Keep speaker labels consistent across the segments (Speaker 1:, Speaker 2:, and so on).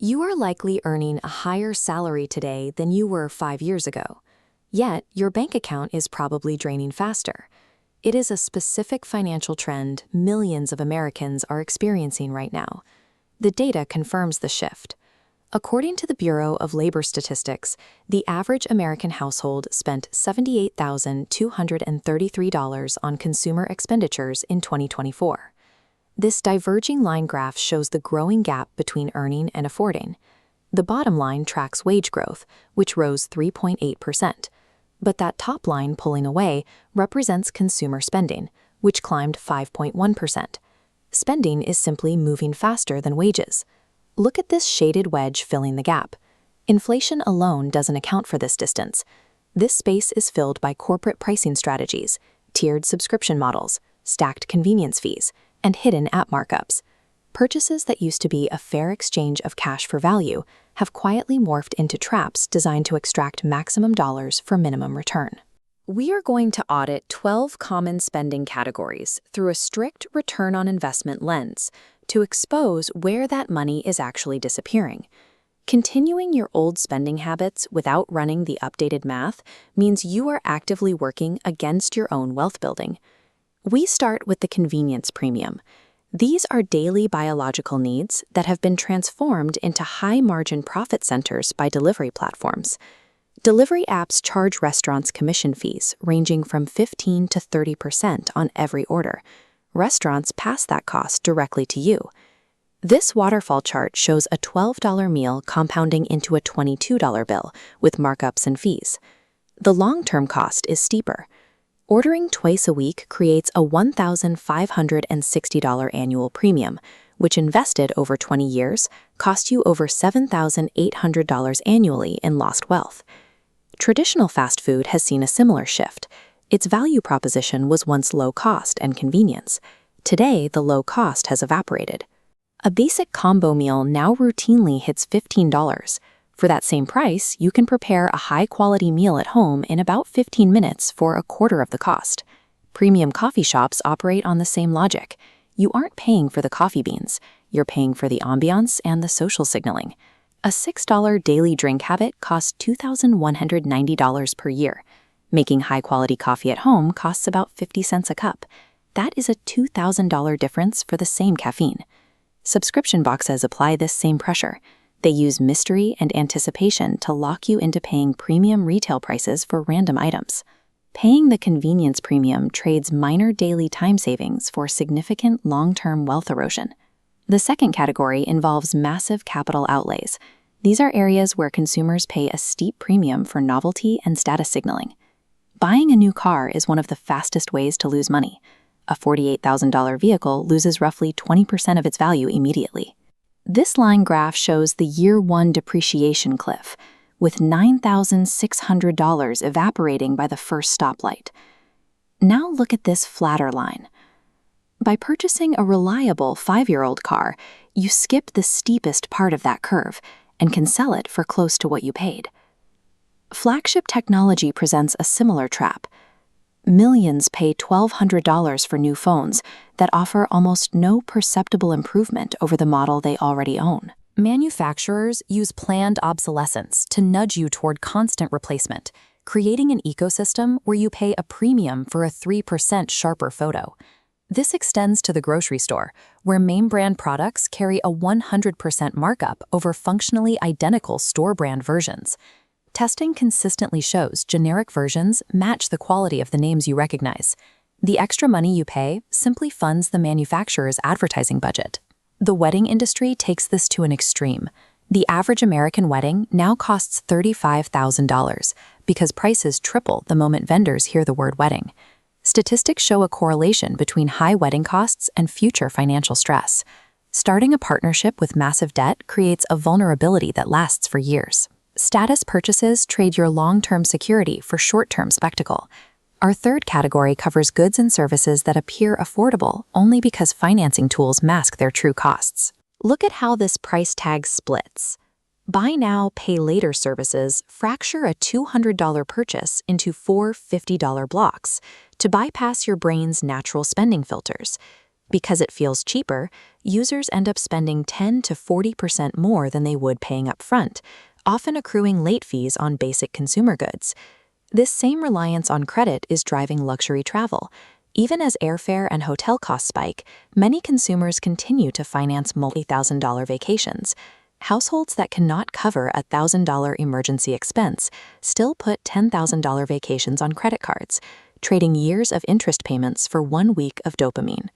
Speaker 1: You are likely earning a higher salary today than you were 5 years ago. Yet, your bank account is probably draining faster. It is a specific financial trend millions of Americans are experiencing right now. The data confirms the shift. According to the Bureau of Labor Statistics, the average American household spent $78,233 on consumer expenditures in 2024. This diverging line graph shows the growing gap between earning and affording. The bottom line tracks wage growth, which rose 3.8%. But that top line pulling away represents consumer spending, which climbed 5.1%. Spending is simply moving faster than wages. Look at this shaded wedge filling the gap. Inflation alone doesn't account for this distance. This space is filled by corporate pricing strategies, tiered subscription models, stacked convenience fees, and hidden app markups. Purchases that used to be a fair exchange of cash for value have quietly morphed into traps designed to extract maximum dollars for minimum return. We are going to audit 12 common spending categories through a strict return on investment lens to expose where that money is actually disappearing. Continuing your old spending habits without running the updated math means you are actively working against your own wealth building. We start with the convenience premium. These are daily biological needs that have been transformed into high-margin profit centers by delivery platforms. Delivery apps charge restaurants commission fees ranging from 15 to 30% on every order. Restaurants pass that cost directly to you. This waterfall chart shows a $12 meal compounding into a $22 bill with markups and fees. The long-term cost is steeper. Ordering twice a week creates a $1,560 annual premium, which invested over 20 years cost you over $7,800 annually in lost wealth. Traditional fast food has seen a similar shift. Its value proposition was once low cost and convenience. Today, the low cost has evaporated. A basic combo meal now routinely hits $15. For that same price, you can prepare a high-quality meal at home in about 15 minutes for a quarter of the cost. Premium coffee shops operate on the same logic. You aren't paying for the coffee beans. You're paying for the ambiance and the social signaling. A $6 daily drink habit costs $2,190 per year. Making high-quality coffee at home costs about 50 cents a cup. That is a $2,000 difference for the same caffeine. Subscription boxes apply this same pressure. They use mystery and anticipation to lock you into paying premium retail prices for random items. Paying the convenience premium trades minor daily time savings for significant long-term wealth erosion. The second category involves massive capital outlays. These are areas where consumers pay a steep premium for novelty and status signaling. Buying a new car is one of the fastest ways to lose money. A $48,000 vehicle loses roughly 20% of its value immediately. This line graph shows the year-one depreciation cliff, with $9,600 evaporating by the first stoplight. Now look at this flatter line. By purchasing a reliable 5-year-old car, you skip the steepest part of that curve and can sell it for close to what you paid. Flagship technology presents a similar trap. Millions pay $1,200 for new phones that offer almost no perceptible improvement over the model they already own. Manufacturers use planned obsolescence to nudge you toward constant replacement, creating an ecosystem where you pay a premium for a 3% sharper photo. This extends to the grocery store, where main brand products carry a 100% markup over functionally identical store brand versions. Testing consistently shows generic versions match the quality of the names you recognize. The extra money you pay simply funds the manufacturer's advertising budget. The wedding industry takes this to an extreme. The average American wedding now costs $35,000 because prices triple the moment vendors hear the word wedding. Statistics show a correlation between high wedding costs and future financial stress. Starting a partnership with massive debt creates a vulnerability that lasts for years. Status purchases trade your long-term security for short-term spectacle. Our third category covers goods and services that appear affordable only because financing tools mask their true costs. Look at how this price tag splits. Buy now, pay later services fracture a $200 purchase into 4 $50 blocks to bypass your brain's natural spending filters. Because it feels cheaper, users end up spending 10 to 40% more than they would paying up front, often accruing late fees on basic consumer goods. This same reliance on credit is driving luxury travel. Even as airfare and hotel costs spike, many consumers continue to finance multi-thousand-dollar vacations. Households that cannot cover a $1,000 emergency expense still put $10,000 vacations on credit cards, trading years of interest payments for 1 week of dopamine.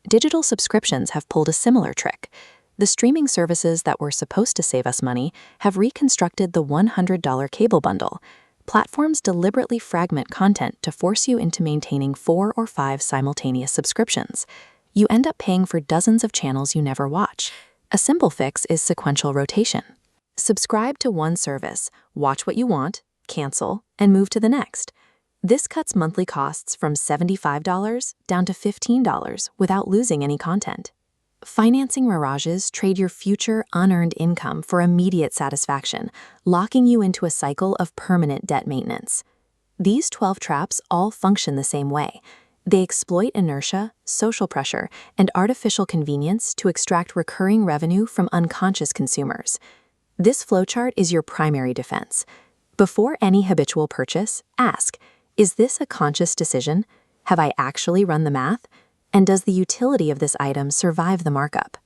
Speaker 1: Digital subscriptions have pulled a similar trick. The streaming services that were supposed to save us money have reconstructed the $100 cable bundle. Platforms deliberately fragment content to force you into maintaining 4 or 5 simultaneous subscriptions. You end up paying for dozens of channels you never watch. A simple fix is sequential rotation. Subscribe to one service, watch what you want, cancel, and move to the next. This cuts monthly costs from $75 down to $15 without losing any content. Financing mirages trade your future unearned income for immediate satisfaction, locking you into a cycle of permanent debt maintenance. These 12 traps all function the same way. They exploit inertia, social pressure, and artificial convenience to extract recurring revenue from unconscious consumers. This flowchart is your primary defense. Before any habitual purchase, ask, is this a conscious decision? Have I actually run the math? And does the utility of this item survive the markup?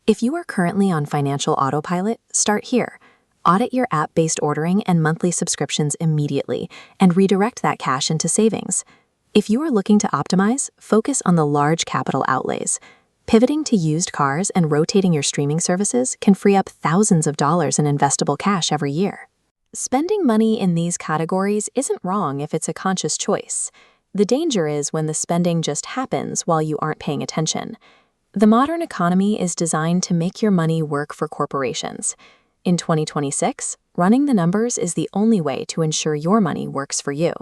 Speaker 1: If you are currently on financial autopilot, start here. Audit your app-based ordering and monthly subscriptions immediately and redirect that cash into savings. If you are looking to optimize, focus on the large capital outlays. Pivoting to used cars and rotating your streaming services can free up thousands of dollars in investable cash every year. Spending money in these categories isn't wrong if it's a conscious choice. The danger is when the spending just happens while you aren't paying attention. The modern economy is designed to make your money work for corporations. In 2026, running the numbers is the only way to ensure your money works for you.